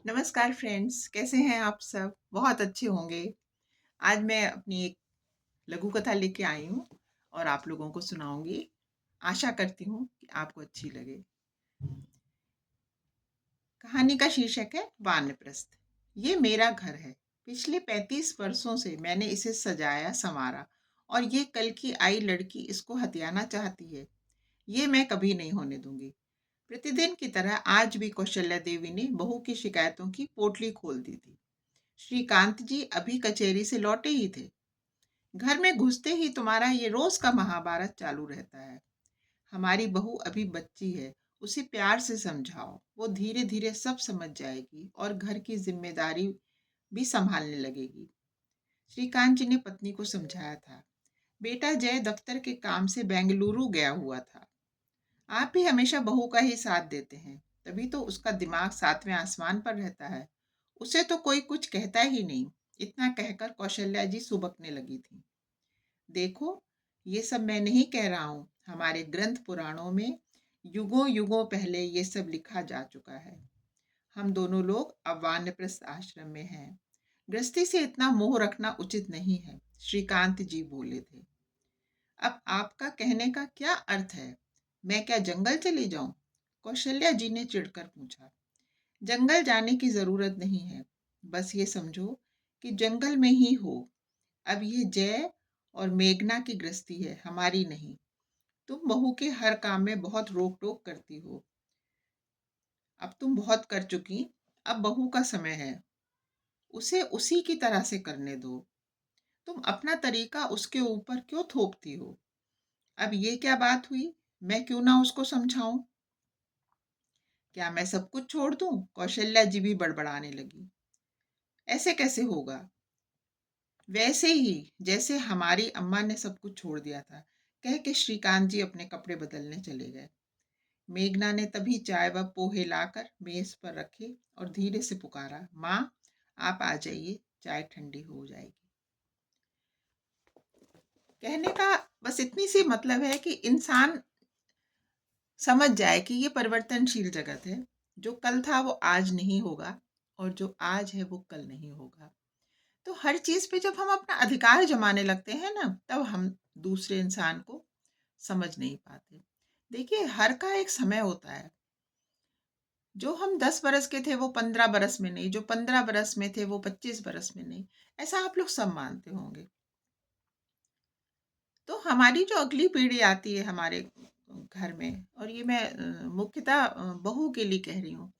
नमस्कार फ्रेंड्स, कैसे हैं आप सब? बहुत अच्छे होंगे। आज मैं अपनी एक लघु कथा लेके आई हूँ और आप लोगों को सुनाऊंगी। आशा करती हूँ कि आपको अच्छी लगे। कहानी का शीर्षक है वानप्रस्थ। ये मेरा घर है। पिछले 35 वर्षों से मैंने इसे सजाया संवारा और ये कल की आई लड़की इसको हथियाना चाहती है। ये मैं कभी नहीं होने दूंगी। प्रतिदिन की तरह आज भी कौशल्या देवी ने बहू की शिकायतों की पोटली खोल दी थी। श्रीकांत जी अभी कचहरी से लौटे ही थे। घर में घुसते ही तुम्हारा ये रोज का महाभारत चालू रहता है। हमारी बहू अभी बच्ची है, उसे प्यार से समझाओ, वो धीरे धीरे सब समझ जाएगी और घर की जिम्मेदारी भी संभालने लगेगी। श्रीकांत जी ने पत्नी को समझाया था। बेटा जय दफ्तर के काम से बेंगलुरु गया हुआ था। आप भी हमेशा बहू का ही साथ देते हैं, तभी तो उसका दिमाग सातवें आसमान पर रहता है। उसे तो कोई कुछ कहता ही नहीं। इतना कहकर कौशल्या जी सुबकने लगी थी। देखो, ये सब मैं नहीं कह रहा हूँ। हमारे ग्रंथ पुराणों में युगों युगों पहले ये सब लिखा जा चुका है। हम दोनों लोग अब वानप्रस्थ आश्रम में हैं। गृहस्थी से इतना मोह रखना उचित नहीं है, श्रीकांत जी बोले थे। अब आपका कहने का क्या अर्थ है? मैं क्या जंगल चली जाऊं? कौशल्या जी ने चिढ़कर पूछा। जंगल जाने की जरूरत नहीं है। बस ये समझो कि जंगल में ही हो। अब ये जय और मेघना की गृहस्थी है, हमारी नहीं। तुम बहू के हर काम में बहुत रोक टोक करती हो। अब तुम बहुत कर चुकी। अब बहू का समय है। उसे उसी की तरह से करने दो। तुम अपना तरीका उसके ऊपर क्यों थोपती हो? अब ये क्या बात हुई? मैं क्यों ना उसको समझाऊं? क्या मैं सब कुछ छोड़ दूं? कौशल्या जी भी बड़बड़ाने लगी। ऐसे कैसे होगा? वैसे ही जैसे हमारी अम्मा ने सब कुछ छोड़ दिया था, कह के श्रीकांत जी अपने कपड़े बदलने चले गए। मेघना ने तभी चाय व पोहे लाकर मेज पर रखे और धीरे से पुकारा, माँ, आप आ जाइए, चाय ठंडी हो जाएगी। कहने का बस इतनी सी मतलब है कि इंसान समझ जाए कि ये परिवर्तनशील जगत है। जो कल था वो आज नहीं होगा और जो आज है वो कल नहीं होगा। तो हर चीज पे जब हम अपना अधिकार जमाने लगते हैं ना, तब हम दूसरे इंसान को समझ नहीं पाते। देखिए, हर का एक समय होता है। जो हम 10 बरस के थे वो 15 बरस में नहीं, जो 15 बरस में थे वो 25 बरस में नहीं। ऐसा आप लोग सब मानते होंगे। तो हमारी जो अगली पीढ़ी आती है हमारे घर में, और ये मैं मुख्यतः बहू के लिए कह रही हूँ,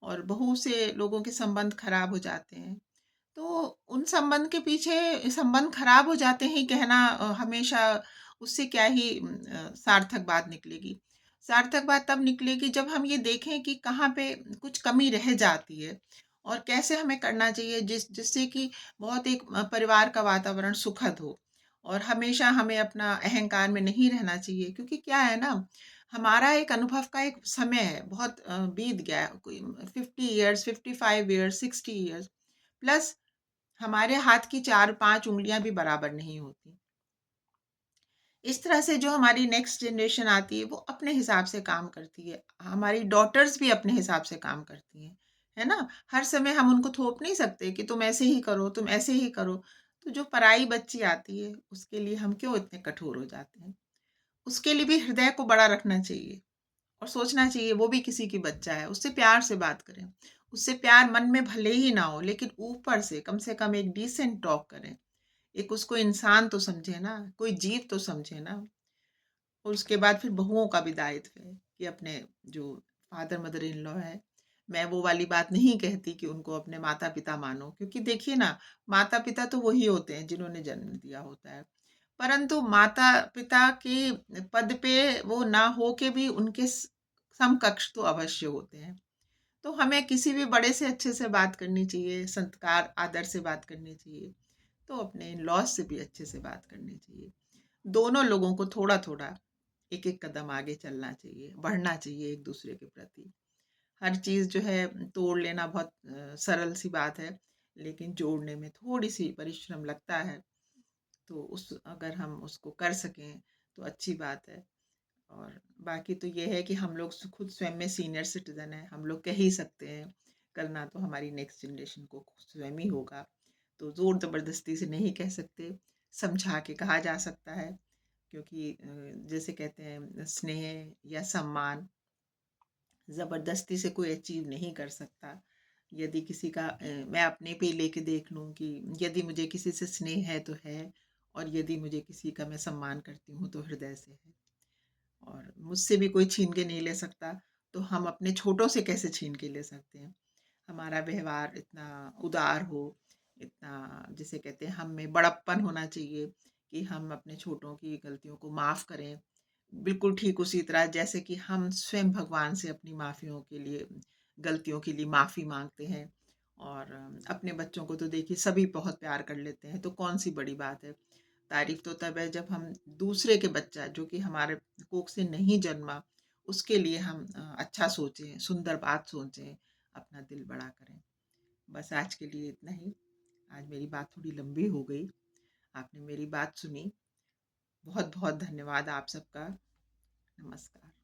और बहू से लोगों के संबंध खराब हो जाते हैं। तो उन संबंध के पीछे संबंध खराब हो जाते हैं कहना हमेशा उससे क्या ही सार्थक बात निकलेगी। सार्थक बात तब निकलेगी जब हम ये देखें कि कहाँ पे कुछ कमी रह जाती है और कैसे हमें करना चाहिए जिससे कि बहुत एक परिवार का वातावरण सुखद हो। और हमेशा हमें अपना अहंकार में नहीं रहना चाहिए, क्योंकि क्या है ना, हमारा एक अनुभव का एक समय है, बहुत बीत गया है, कोई 50 ईयर्स, 55 ईयर्स, 60 ईयर्स प्लस। हमारे हाथ की 4-5 उँगलियाँ भी बराबर नहीं होती। इस तरह से जो हमारी नेक्स्ट जनरेशन आती है वो अपने हिसाब से काम करती है। हमारी डॉटर्स भी अपने हिसाब से काम करती हैं, है ना? हर समय हम उनको थोप नहीं सकते कि तुम ऐसे ही करो, तुम ऐसे ही करो। तो जो पराई बच्ची आती है उसके लिए हम क्यों इतने कठोर हो जाते हैं? उसके लिए भी हृदय को बड़ा रखना चाहिए और सोचना चाहिए वो भी किसी की बच्चा है, उससे प्यार से बात करें। उससे प्यार मन में भले ही ना हो, लेकिन ऊपर से कम एक डिसेंट टॉक करें। एक उसको इंसान तो समझे ना, कोई जीव तो समझे ना। और उसके बाद फिर बहुओं का भी दायित्व है कि अपने जो फादर मदर इन लॉ है, मैं वो वाली बात नहीं कहती कि उनको अपने माता पिता मानो, क्योंकि देखिए ना, माता पिता तो वही होते हैं जिन्होंने जन्म दिया होता है। परंतु माता पिता के पद पे वो ना हो के भी उनके समकक्ष तो अवश्य होते हैं। तो हमें किसी भी बड़े से अच्छे से बात करनी चाहिए, संस्कार आदर से बात करनी चाहिए। तो अपने इन लॉज से भी अच्छे से बात करनी चाहिए। दोनों लोगों को थोड़ा थोड़ा एक एक कदम आगे चलना चाहिए, बढ़ना चाहिए एक दूसरे के प्रति। हर चीज़ जो है तोड़ लेना बहुत सरल सी बात है, लेकिन जोड़ने में थोड़ी सी परिश्रम लगता है। तो उस अगर हम उसको कर सकें तो अच्छी बात है। और बाकी तो ये है कि हम लोग खुद स्वयं में सीनियर सिटीजन हैं, हम लोग कह ही सकते हैं कल ना तो हमारी नेक्स्ट जनरेशन को स्वयं ही होगा। तो ज़ोर ज़बरदस्ती से नहीं कह सकते, समझा के कहा जा सकता है, क्योंकि जैसे कहते हैं स्नेह या सम्मान ज़बरदस्ती से कोई अचीव नहीं कर सकता। यदि किसी का मैं अपने पे ही लेके देख लूँ कि यदि मुझे किसी से स्नेह है तो है, और यदि मुझे किसी का मैं सम्मान करती हूँ तो हृदय से है। और मुझसे भी कोई छीन के नहीं ले सकता, तो हम अपने छोटों से कैसे छीन के ले सकते हैं? हमारा व्यवहार इतना उदार हो, इतना जिसे कहते हैं हम में बड़प्पन होना चाहिए कि हम अपने छोटों की गलतियों को माफ़ करें। बिल्कुल ठीक उसी तरह जैसे कि हम स्वयं भगवान से अपनी माफ़ियों के लिए, गलतियों के लिए माफ़ी माँगते हैं। और अपने बच्चों को तो देखिए सभी बहुत प्यार कर लेते हैं, तो कौन-सी बड़ी बात है। तारीफ़ तो तब है जब हम दूसरे के बच्चा जो कि हमारे कोख से नहीं जन्मा, उसके लिए हम अच्छा सोचें, सुंदर बात सोचें, अपना दिल बड़ा करें। बस आज के लिए इतना ही। आज मेरी बात थोड़ी लंबी हो गई। आपने मेरी बात सुनी। बहुत-बहुत धन्यवाद आप सबका। नमस्कार।